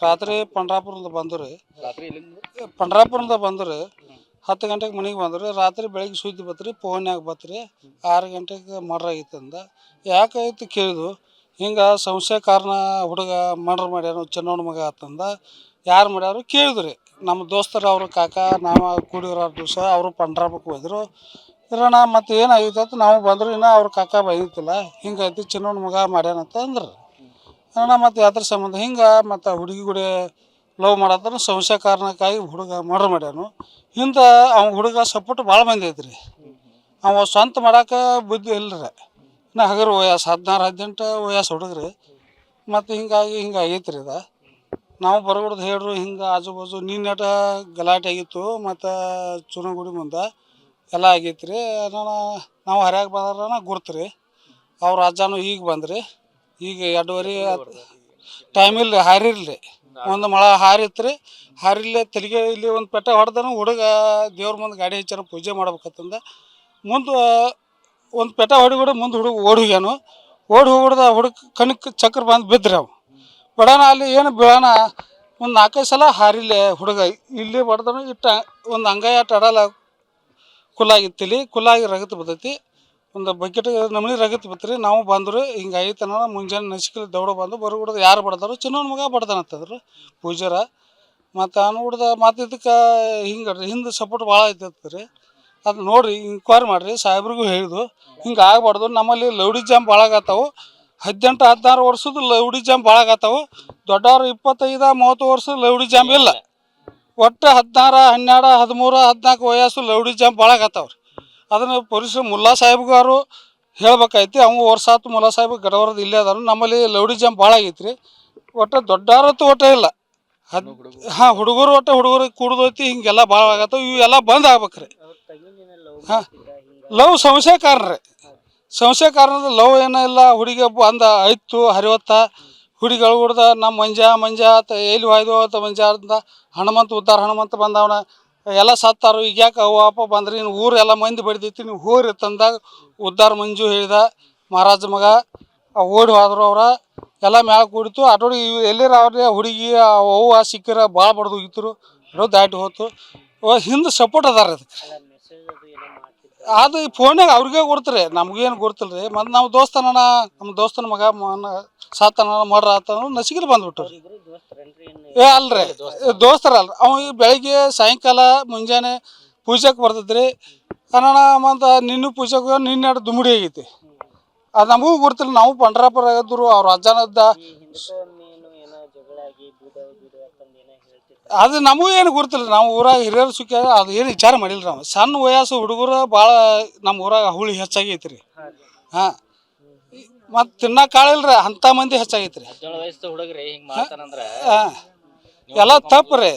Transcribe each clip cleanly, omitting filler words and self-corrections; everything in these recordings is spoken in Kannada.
ರಾತ್ರಿ ಪಂಡ್ರಾಪುರದಿಂದ ಬಂದ್ರಿ. ರಾತ್ರಿ ಎಲ್ಲಿಂದ? ಪಂಡ್ರಾಪುರದಿಂದ ಬಂದ್ರಿ. 10 ಗಂಟೆಗೆ ಮನೆಗೆ ಬಂದ್ರಿ. ರಾತ್ರಿ ಬೆಳಗ್ಗೆ ಸುದ್ದಿ ಬತ್ರಿ, ಫೋನ್ಯಾಗ ಬತ್ರಿ 6 ಗಂಟೆಗೆ ಮರ್ಡರ್ ಆಗಿತ್ತಂದ. ಯಾಕಾಯ್ತು ಕೇಳಿದ್ವು. ಹಿಂಗೆ ಸಂಶಯ ಕಾರಣ ಹುಡುಗ ಮರ್ಡರ್ ಮಾಡ್ಯಾರ, ಚಿನ್ನೋಣ ಮಗ ಆತಂದ. ಯಾರು ಮಾಡ್ಯಾರು ಕೇಳಿದ್ರಿ. ನಮ್ಮ ದೋಸ್ತರು ಅವರು ಕಾಕ ನಾವು ಕೂಡಿರೋ ದಿವಸ ಅವರು ಪಂಡ್ರಾಪುರಕ್ಕೆ ಹೋದ್ರು. ಇರೋಣ ಮತ್ತು ಏನಾಗಿತ್ತು ಅಂತ ನಾವು ಬಂದ್ರು. ಇನ್ನೂ ಅವ್ರ ಕಾಕ ಬಂದಿತ್ತಿಲ್ಲ. ಹಿಂಗಾಯ್ತು ಚಿನ್ನೋಣ ಮಗ ಮಾಡ್ಯಾನಂತ ಅಂದ್ರೆ ಅಣ್ಣ. ಮತ್ತು ಅದ್ರ ಸಂಬಂಧ ಹಿಂಗೆ ಮತ್ತು ಹುಡುಗಿ ಕೂಡ ಲವ್ ಮಾಡತ್ತಾನ. ಸಂಶಯ ಕಾರಣಕ್ಕಾಗಿ ಹುಡುಗ ಮರ್ಡರ್ ಮಾಡ್ಯಾನು. ಹಿಂದೆ ಅವ್ನ ಹುಡುಗ ಸಪೋರ್ಟ್ ಭಾಳ ಮಂದಿ ಐತ್ರಿ. ಅವ ಸ್ವಂತ ಮಾಡೋಕೆ ಬುದ್ಧಿ ಇಲ್ಲರಿ. ಇನ್ನು ಹಗರು ವಯಸ್ಸು 16-18 ವಯಸ್ಸು ಹುಡುಗ್ರಿ. ಮತ್ತು ಹಿಂಗೆ ಆಗೈತ್ರಿ ಇದು. ನಾವು ಬರಗೂಡ್ದು ಹೇಳ್ರು ಹಿಂಗೆ ಆಜು ಬಾಜು ನಿನ್ನೆಟ ಗಲಾಟೆ ಆಗಿತ್ತು. ಮತ್ತು ಚುನಗುಡಿ ಮುಂದೆ ಎಲ್ಲ ಆಗೈತ್ರಿ. ನಾವು ಹರ್ಯಾಗ ಬಂದ್ರನ ಗುರ್ತ್ರಿ. ಅವ್ರ ಅಜ್ಜನೂ ಈಗ ಬಂದ್ರಿ. ಈಗ 2:30 ಟೈಮ್ ಇಲ್ಲ, ಹಾರಿರ್ಲಿ ಒಂದು ಮೊಳ ಹಾರಿತ್ರಿ. ಹಾರಿಲ್ಲೇ ತೆಲಿಗೆ ಇಲ್ಲಿ ಒಂದು ಪೆಟ್ಟ ಹೊಡೆದನು. ಹುಡುಗ ದೇವ್ರ ಮುಂದೆ ಗಾಡಿ ಹಚ್ಚಾರ ಪೂಜೆ ಮಾಡ್ಬೇಕಂತಂದ ಮುಂದೆ ಒಂದು ಪೆಟ್ಟ ಹೊಡಿಬಿಡು ಮುಂದೆ ಹುಡುಗ ಓಡಿ ಹೋಗ್ಯಾನು. ಓಡಿ ಹೋಗ್ಬಿಡ್ದ ಹುಡುಗ ಕಣಕ್ಕೆ ಚಕ್ರ ಬಂದು ಬಿದ್ದರೆ ಅವು ಬಡಾನ ಅಲ್ಲಿ ಏನು ಬೀಳೋಣ ಒಂದು 4-5 ಸಲ ಹಾರಿಲ್ಲೇ ಹುಡುಗ ಇಲ್ಲಿ ಬಡ್ದನು. ಇಟ್ಟು ಒಂದು ಅಂಗೈ ಅಟ್ಟು ಅಡಲ್ಲ ಕುಲ್ಲಾಗಿತ್ತಿಲಿ, ಕುಲ್ಲಾಗಿ ರಗತ್ ಬರ್ತೈತಿ. ಒಂದು ಬಕೆಟ್ ನಮೂನಿ ರಗತ್ ಬತ್ರಿ. ನಾವು ಬಂದರು ಹಿಂಗೆ ಐತನ ಮುಂಜಾನೆ ನಸಿಕಲ್ಲಿ ದೌಡ ಬಂದು ಬರಗುಡ್ದು ಯಾರು ಬಡ್ದಾರು ಚಿನ್ನೋನ ಮಗ ಬಡ್ದಾನಂತಂದ್ರು ಪೂಜಾರ. ಮತ್ತು ನೋಡ್ದೆ ಮತ್ತು ಇದಕ್ಕೆ ಹಿಂಗೆ ಹಿಂದೆ ಸಪೋರ್ಟ್ ಭಾಳ ಐತೈತೆ ರೀ. ಅದು ನೋಡಿರಿ ಇಂಕ್ವೈರಿ ಮಾಡಿರಿ. ಸಾಹೇಬ್ರಿಗೂ ಹೇಳಿದ್ವು ಹಿಂಗೆ ಆಗ್ಬಾರ್ದು. ನಮ್ಮಲ್ಲಿ ಲೌಡಿ ಜಾಮ್ ಭಾಳ ಆಗತ್ತಾವು. 18-16 ವರ್ಷದ ಲೌಡಿ ಜಾಮ್ ಭಾಳ ಆಗತ್ತಾವು. ದೊಡ್ಡವ್ರು 25-30 ವರ್ಷದ ಲೌಡಿ ಜಾಮ್ ಇಲ್ಲ. ಒಟ್ಟು 16, 12, 13, 14 ವಯಸ್ಸು ಲೌಡಿ ಜಾಮ್ ಭಾಳ ಆಗತ್ತವ್ರಿ. ಅದನ್ನು ಪೊಲೀಸ್ ಮುಲ್ಲಾ ಸಾಹೇಬ್ಗಾರು ಹೇಳ್ಬೇಕಾಯ್ತಿ. ಅವ್ನು ವರ್ಷ ಆತು ಮುಲ್ಲಾ ಸಾಹೇಬ್ ಗಡವರದ ಇಲ್ಲೇ ಅದಾನು. ನಮ್ಮಲ್ಲಿ ಲೌಡಿ ಜಾಮ್ ಭಾಳ ಆಗೈತ್ರಿ. ಒಟ್ಟು ದೊಡ್ಡವ್ರತ್ತು ಒಟ್ಟು ಇಲ್ಲ. ಹುಡುಗರು ಒಟ್ಟು ಹುಡುಗರಿಗೆ ಕುಡ್ದೈತಿ. ಹಿಂಗೆಲ್ಲ ಭಾಳ ಆಗತ್ತವು. ಇವೆಲ್ಲ ಬಂದ್ ಆಗ್ಬೇಕ್ರಿ. ಹಾಂ, ಲವ್ ಸಂಶಯ ಕಾರಣ ರೀ. ಸಂಶಯ ಕಾರಣದ ಲವ್ ಏನೂ ಇಲ್ಲ. ಹುಡುಗಿ ಬಂದ ಐತು ಹರಿವತ್ತ ಹುಡುಗಿಗಳು ಹುಡ್ದ ನಮ್ಮ ಮಂಜ ಅಂತ ಎಲ್ಲಿ ಹೋಯ್ದು ಅಂತ ಮಂಜ ಅಂತ ಹನುಮಂತ ಉದ್ದಾರ ಹನುಮಂತ ಬಂದವನ ಎಲ್ಲ ಸತ್ತಾರು. ಈಗ ಯಾಕೆ ಅವ್ವ ಅಪ್ಪ ಬಂದ್ರಿ ಇನ್ನು ಊರು ಎಲ್ಲ ಮಂದಿ ಬಡ್ದೈತಿ ನೀವು ಹೋರಿ ತಂದಾಗ ಉದ್ದಾರ ಮಂಜು ಹೇಳಿದ ಮಹಾರಾಜ ಮಗ ಓಡಿ ಹೋದ್ರು. ಅವ್ರ ಎಲ್ಲ ಮ್ಯಾಲೆ ಕೂಡಿತು. ಆಟೋಡಿ ಎಲ್ಲಿರ ಅವ್ರಿಗೆ ಹುಡುಗಿ ಅವ್ವ ಸಿಕ್ಕಿರ ಭಾಳ ಬಡ್ದು ಹೋಗಿತ್ತರು. ದಾಟಿ ಹೋತು. ಹಿಂದೆ ಸಪೋರ್ಟ್ ಅದಾರ ಅದಕ್ಕೆ. ಅದು ಫೋನ್ಯಾಗ ಅವ್ರಿಗೆ ಗುರ್ತ್ರಿ, ನಮಗೇನು ಗುರ್ತಿಲ್ಲ ರೀ. ಮತ್ತು ನಾವು ನಮ್ಮ ದೋಸ್ತನ ಮಗ ಸಾತನ ಮರ್ಡರ್ ಆತ ನಸಿಗಿಲ್ ಬಂದ್ಬಿಟ್ರು. ಅಲ್ರಿ ದೋಸ್ತರಲ್ರಿ. ಅವ ಬೆಳಗ್ಗೆ ಸಾಯಂಕಾಲ ಮುಂಜಾನೆ ಪೂಜೆಗೆ ಬರ್ತೈತ್ರಿ ಅನ್ನೋಣ. ಮತ್ತು ನಿನ್ನೆ ಪೂಜೆಗೆ ನಿನ್ನೆ ದುಮ್ಮಿಡಿ ಆಗೈತಿ. ಅದು ನಮಗೂ ಗುರ್ತಿಲ್ಲ. ನಾವು ಪಂಡ್ರಾಪುರ ಆಗಿದ್ರು ಅವ್ರ ಅಜ್ಜನದ್ದ. ಅದು ನಮಗೂ ಏನು ಗುರ್ತಿಲ್ಲ. ನಾವು ಊರಾಗ ಹಿರಿಯರು ಸುಖ ಅದು ಏನು ವಿಚಾರ ಮಾಡಿಲ್ಲ ನಾವು. ಸಣ್ಣ ವಯಸ್ಸು ಹುಡುಗರು ಭಾಳ ನಮ್ಮ ಊರಾಗ ಹುಳಿ ಹೆಚ್ಚಾಗೈತಿ ರೀ. ಹಾಂ, ಮತ್ತು ತಿನ್ನಕ್ಕೆ ಕಾಳಿಲ್ರಿ ಅಂಥ ಮಂದಿ ಹೆಚ್ಚಾಗೈತಿ ರೀ. ಹಾಂ, ಎಲ್ಲ ತಪ್ಪು ರೀ.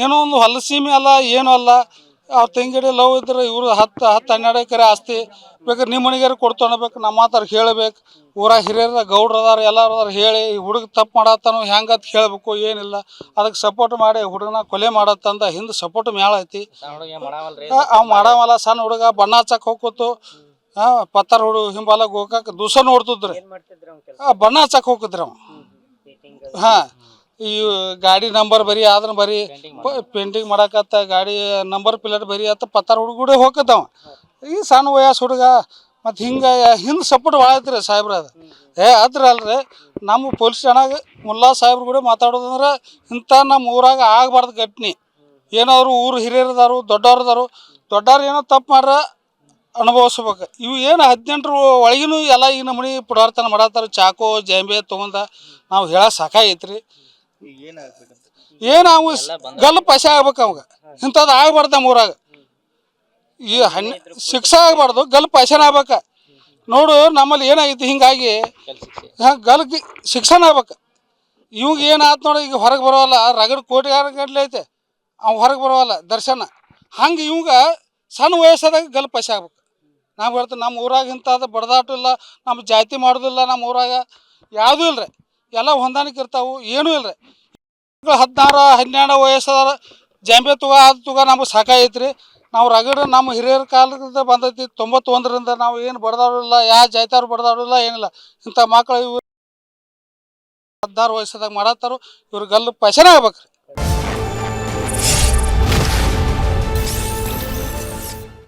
ಏನೋ ಒಂದು ಹೊಲಸೀಮೆ ಅಲ್ಲ ಏನೂ ಅಲ್ಲ. ಅವ್ರ ತಂಗಿಡಿ ಲವ್ ಇದ್ರೆ ಇವರು 10-12 ಎಕರೆ ಆಸ್ತಿ ಬೇಕಾದ್ರೆ ನಿಮ್ಮ ಮನೆಗಾರ ಕೊಡ್ತೊಳ್ಬೇಕು. ನಮ್ಮ ಮಾತಾರು ಹೇಳಬೇಕು. ಊರಾಗ ಹಿರಿಯರ ಗೌಡ್ರು ಅದಾರ ಎಲ್ಲರೂ ಅದಾರ. ಹೇಳಿ ಹುಡುಗ ತಪ್ಪು ಮಾಡತ್ತಾನು ಹೆಂಗಂತ ಹೇಳಬೇಕು. ಏನಿಲ್ಲ ಅದಕ್ಕೆ ಸಪೋರ್ಟ್ ಮಾಡಿ ಹುಡುಗನ ಕೊಲೆ ಮಾಡತ್ತಂದ ಹಿಂದೆ ಸಪೋರ್ಟ್ ಮ್ಯಾಳ ಐತಿ. ಅವು ಮಾಡವಲ್ಲ. ಸಣ್ಣ ಹುಡುಗ ಬಣ್ಣ ಹಚ್ಚಕ್ಕೆ ಹೋಗ್ಕೊತು. ಪತ್ತಾರ ಹುಡುಗ ಹಿಂಬಾಲ ಗೋಕಾಕ ದಿವಸ ನೋಡ್ತಿದ್ರಿ. ಬಣ್ಣ ಹಚ್ಚಕ್ಕೆ ಹೋಗಿದ್ರಿ ಅವ. ಹಾಂ, ಈ ಗಾಡಿ ನಂಬರ್ ಬರಿ ಅದನ್ನ ಬರಿ ಪೇಂಟಿಂಗ್ ಮಾಡಕತ್ತ ಗಾಡಿ ನಂಬರ್ ಪ್ಲೇಟ್ ಬರಿ ಅತ್ತ ಪತ್ತಾರ ಹುಡುಗ ಹೋಗತ್ತವ. ಈ ಸಣ್ಣ ವಯಸ್ಸು ಹುಡುಗ. ಮತ್ತು ಹಿಂಗೆ ಹಿಂದೆ ಸಪೋರ್ಟ್ ಭಾಳ ಐತ್ರಿ ಸಾಹೇಬ್ರ. ಅದು ಅದ್ರ ಅಲ್ರಿ. ನಮ್ಮ ಪೊಲೀಸ್ ಠಾಣಾಗ ಮುಲ್ಲಾ ಸಾಹೇಬ್ರು ಕೂಡ ಮಾತಾಡೋದಂದ್ರೆ ಇಂಥ ನಮ್ಮ ಊರಾಗ ಆಗಬಾರ್ದು ಘಟನೆ. ಏನೋ ಅವರು ಊರು ಹಿರಿಯರದಾರು ದೊಡ್ಡವ್ರು ಏನೋ ತಪ್ಪು ಮಾಡ್ರ ಅನುಭವಿಸ್ಬೇಕು. ಇವು ಏನು 18 ಒಳಗಿನೂ ಎಲ್ಲ ಈ ನಮೂನಿ ಪುಡಾರ್ತನ ಮಾಡತ್ತಾರ. ಚಾಕು ಜಂಬೆ ತೊಗೊಂಡ ನಾವು ಹೇಳಕ್ಕೆ ಸಾಕಾಗೈತ್ರಿ. ಏನು ಅವು ಗಲ್ಲು ಪಸೆ ಆಗ್ಬೇಕು. ಅವಾಗ ಇಂಥದ್ದು ಆಗ್ಬಾರ್ದು ನಮ್ಮ ಊರಾಗ. ಈ ಶಿಕ್ಷೆ ಆಗ್ಬಾರ್ದು, ಗಲ್ಲು ಪಸೆನ ಆಗ್ಬೇಕು. ನೋಡು ನಮ್ಮಲ್ಲಿ ಏನಾಗೈತಿ ಹಿಂಗಾಗಿ ಗಲ್ಗೆ ಶಿಕ್ಷಣ ಆಗ್ಬೇಕು. ಇವಾಗ ಏನಾಯ್ತು ನೋಡಿ. ಈಗ ಹೊರಗೆ ಬರೋಲ್ಲ ರಗಡ್ ಕೋಟಿಗಾರ ಗಂಟ್ಲೆ ಐತೆ. ಅವು ಹೊರಗೆ ಬರೋಲ್ಲ ದರ್ಶನ. ಹಂಗೆ ಇವಾಗ ಸಣ್ಣ ವಯಸ್ಸಾದಾಗ ಗಲ್ಲು ಪಸೆ ಆಗ್ಬೇಕು. ನಾವು ಹೇಳ್ತೀವಿ ನಮ್ಮ ಊರಾಗ ಇಂಥದ್ದು ಬಡ್ದಾಟ ಇಲ್ಲ. ನಮ್ಮ ಜಾತಿ ಮಾಡೋದಿಲ್ಲ. ನಮ್ಮ ಊರಾಗ ಯಾವುದೂ ಇಲ್ಲ ರೀ. ಎಲ್ಲ ಹೊಂದಾಣಿಕೆ ಇರ್ತಾವೆ. ಏನೂ ಇಲ್ಲ ರೀ. 16-12 ವಯಸ್ಸಾದ ಜಾಂಬೆ ತುಗ ನಮಗೆ ಸಾಕಾಗೈತ್ರಿ. ನಾವು ರಗಡ ನಮ್ಮ ಹಿರಿಯರ ಕಾಲದಿಂದ ಬಂದೈತಿ. 91ರಿಂದ ನಾವು ಏನು ಬಡ್ದಾಡಿಲ್ಲ. ಯಾವ ಜಾತಿಯವ್ರು ಬಡ್ದಾಡಿಲ್ಲ ಏನಿಲ್ಲ. ಇಂಥ ಮಕ್ಕಳು ಇವು 16 ವಯಸ್ಸದಾಗ ಮಾಡತ್ತಾರು ಇವ್ರು ಗಲ್ಲು ಪೈಸೆನೇ ಆಗ್ಬೇಕ್ರಿ